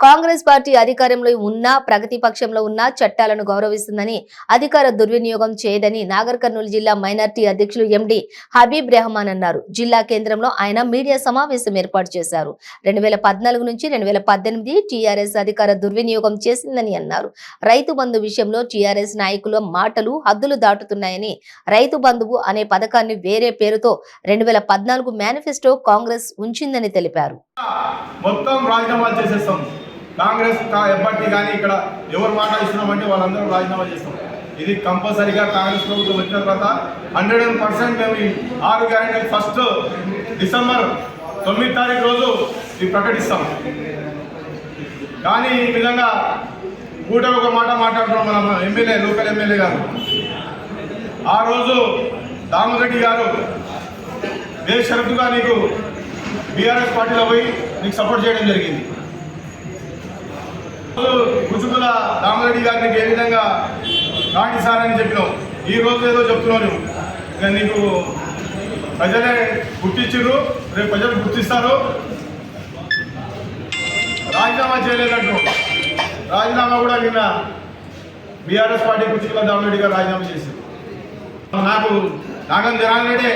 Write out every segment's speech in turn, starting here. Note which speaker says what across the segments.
Speaker 1: Congress party అధికారంలో ఉన్నా ప్రగతి పక్షంలో ఉన్నా చట్టాలను గౌరవిస్తుందని అధికార దుర్వినియోగం చేయదని నాగర్ కర్నూలు జిల్లా మైనార్టీ అధ్యక్షులు ఎండి హబీబ్ రెహమాన్ అన్నారు. జిల్లా కేంద్రంలో ఆయన మీడియా సమావేశం ఏర్పాటు చేశారు. 2014 నుంచి 2018 టీఆర్ఎస్ అధికార దుర్వినియోగం చేసిందని అన్నారు. రైతు బంధు విషయంలో టీఆర్ఎస్ నాయకుల మాటలు హద్దులు దాటుతున్నాయని, రైతు బంధువు అనే పథకాన్ని వేరే పేరుతో 2014 మేనిఫెస్టో కాంగ్రెస్ ఉంచిందని తెలిపారు.
Speaker 2: మొత్తం రాజీనామా చేసేస్తాం. కాంగ్రెస్ ఎప్పటి కానీ ఇక్కడ ఎవరు మాట ఇస్తున్నామంటే వాళ్ళందరూ రాజీనామా చేస్తాం. ఇది కంపల్సరీగా కాంగ్రెస్ ప్రభుత్వం వచ్చిన తర్వాత 100% మేము 6 గ్యారెంటీలు ఫస్ట్ డిసెంబర్ 9 తారీఖు రోజు ఇది ప్రకటిస్తాం. కానీ ఈ విధంగా కూట ఒక మాట మాట్లాడుతున్నాం మన ఎమ్మెల్యే, లోకల్ ఎమ్మెల్యే గారు. ఆ రోజు దామరెడ్డి గారు బేషరతుగా నీకు బీఆర్ఎస్ పార్టీలో పోయి నీకు సపోర్ట్ చేయడం జరిగింది. గుజుగుల దామరెడ్డి గారిని ఏ విధంగా కాంటి సార్ అని చెప్పినావు, ఈ రోజు ఏదో చెప్తున్నావు నువ్వు. ఇక నీకు ప్రజలే గుర్తించారు, రేపు ప్రజలు గుర్తిస్తారు. రాజీనామా చేయలేదంటూ రాజీనామా కూడా నిన్న బీఆర్ఎస్ పార్టీ గుజుగుల దామరెడ్డి గారు రాజీనామా చేశారు. నాకు నాగం జనాలనే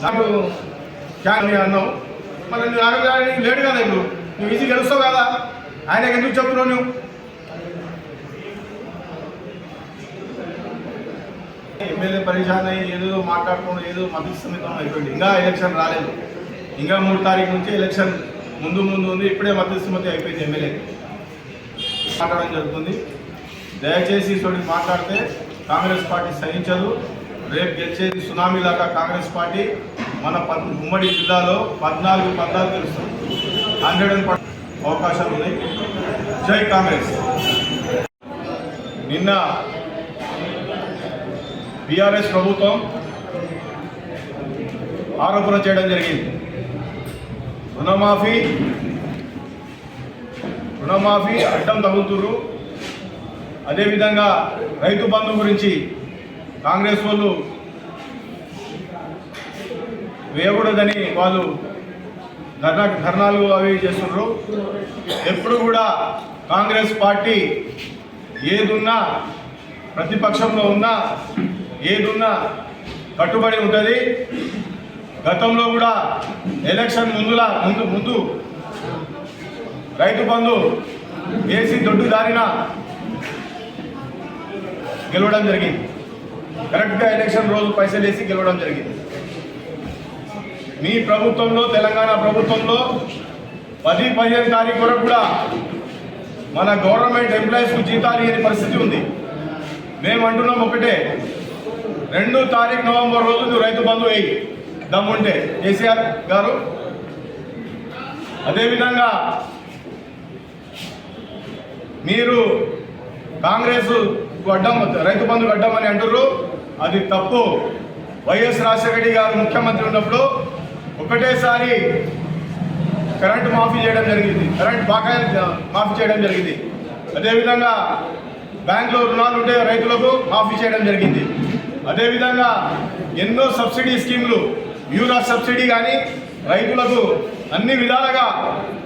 Speaker 2: నాకు క్యాన్ అన్నావు, మరి నాగం జనాలని లేడు కదా, ఇప్పుడు నువ్వు ఈజీ గెలుస్తావు కదా, ఆయనకి ఎందుకు చెప్తున్నావు నువ్వు? ఎమ్మెల్యే పరిశాన్ అయ్యి ఏదో మాట్లాడుకోవడం, ఏదో మధ్యస్థమితం అయిపోయింది. ఇంకా ఎలక్షన్ రాలేదు, ఇంకా 3 తారీఖు నుంచి ఎలక్షన్ ముందు ఉంది. ఇప్పుడే మధ్యస్థమతి అయిపోయింది. ఎమ్మెల్యే మాట్లాడడం జరుగుతుంది. దయచేసి తోటి మాట్లాడితే కాంగ్రెస్ పార్టీ సహించదు. రేపు గెలిచేది సునామీ లాగా కాంగ్రెస్ పార్టీ. మన ఉమ్మడి జిల్లాలో 14 గెలుస్తుంది. 100% అవకాశాలు ఉన్నాయి. జై కాంగ్రెస్. నిన్న బీఆర్ఎస్ ప్రభుత్వం ఆరోపణ చేయడం జరిగింది. రుణమాఫీ అడ్డం తగులుతున్నారు. అదేవిధంగా రైతు బంధు గురించి కాంగ్రెస్ వాళ్ళు వేయకూడదని వాళ్ళు ధర్నాలు అవి చేస్తున్నారు. ఎప్పుడు కూడా కాంగ్రెస్ పార్టీ ఏదున్నా, ప్రతిపక్షంలో ఉన్నా, ఏదున్నా కట్టుబడి ఉంటుంది. గతంలో కూడా ఎలక్షన్ ముందు రైతు బంధు వేసి దొడ్డు దారిన గెలవడం జరిగింది. కరెక్ట్గా ఎలక్షన్ రోజు పైసలు వేసి గెలవడం జరిగింది. మీ ప్రభుత్వంలో, తెలంగాణ ప్రభుత్వంలో 10-15 తారీఖు వరకు కూడా మన గవర్నమెంట్ ఎంప్లాయీస్కు జీతాలు ఇవ్వని పరిస్థితి ఉంది. మేము అంటున్నాం ఒకటే, 2 తారీఖు నవంబర్ రోజు నువ్వు రైతు బంధు వేయి దమ్ముంటే కేసీఆర్ గారు. అదేవిధంగా మీరు కాంగ్రెస్ రైతు బంధుకు అడ్డమని అంటున్నారు. అది తప్పు. వైఎస్ రాజశేఖర రెడ్డి గారు ముఖ్యమంత్రి ఉన్నప్పుడు ఒకటేసారి కరెంటు మాఫీ చేయడం జరిగింది, కరెంట్ బకాయిలు మాఫీ చేయడం జరిగింది. అదేవిధంగా బ్యాంకులో రుణాలు ఉంటే రైతులకు మాఫీ చేయడం జరిగింది. అదేవిధంగా ఎన్నో సబ్సిడీ స్కీములు, యూరియా సబ్సిడీ కానీ రైతులకు అన్ని విధాలుగా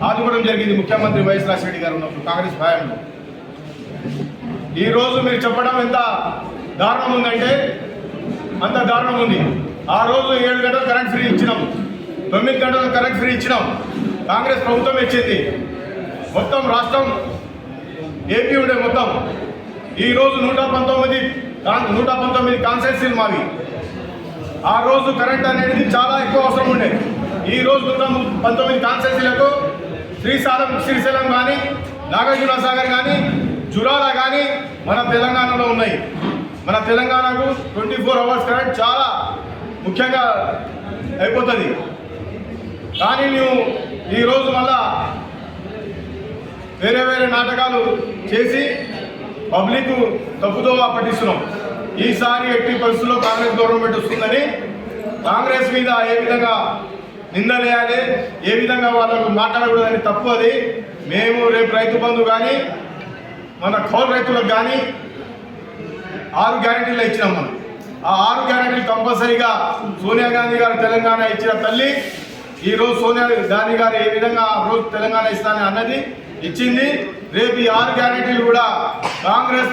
Speaker 2: ఆదుకోవడం జరిగింది ముఖ్యమంత్రి వైఎస్ రాజశేఖర రెడ్డి గారు ఉన్నప్పుడు కాంగ్రెస్ హయాంలో. ఈరోజు మీరు చెప్పడం ఎంత దారుణం ఉందంటే అంత దారుణం ఉంది. ఆ రోజు 7 గంటలు కరెంట్ ఫ్రీ ఇచ్చినాం, 9 గంటలు కరెంట్ ఫ్రీ ఇచ్చినాం. కాంగ్రెస్ ప్రభుత్వం ఇచ్చింది. మొత్తం రాష్ట్రం ఏపీ ఉండే మొత్తం. ఈరోజు 119 కాన్స్టిట్యున్సీలు మావి. ఆ రోజు కరెంట్ అనేది చాలా ఎక్కువ అవసరం ఉండే. ఈరోజు 119 కాన్స్టిట్యున్సీలకు శ్రీశైలం కానీ, నాగార్జున సాగర్ కానీ, జురాల కానీ మన తెలంగాణలో ఉన్నాయి. మన తెలంగాణకు 24 అవర్స్ కరెంట్ చాలా ముఖ్యంగా అయిపోతుంది. కానీ నువ్వు ఈరోజు మళ్ళా వేరే నాటకాలు చేసి పబ్లిక్ తప్పుదో పట్టిస్తున్నాం. ఈసారి ఎట్టి పరిస్థితుల్లో కాంగ్రెస్ గవర్నమెంట్ వస్తుందని కాంగ్రెస్ మీద ఏ విధంగా నిందలేయాలి, ఏ విధంగా వాళ్ళకు మాట్లాడకూడదని తప్పు. అది మేము రేపు రైతు బంధు కానీ, మన కౌలు రైతులకు కానీ 6 గ్యారెంటీలు ఇచ్చినాం. మనం ఆ 6 గ్యారెంటీలు కంపల్సరీగా సోనియా గాంధీ గారు తెలంగాణ ఇచ్చిన తల్లి, ఈ రోజు సోనియా గాంధీ గారు ఏ విధంగా ఆ రోజు తెలంగాణ ఇస్తానని అన్నది ఇచ్చింది. రేపు ఈ 6 గ్యారెంటీలు కూడా కాంగ్రెస్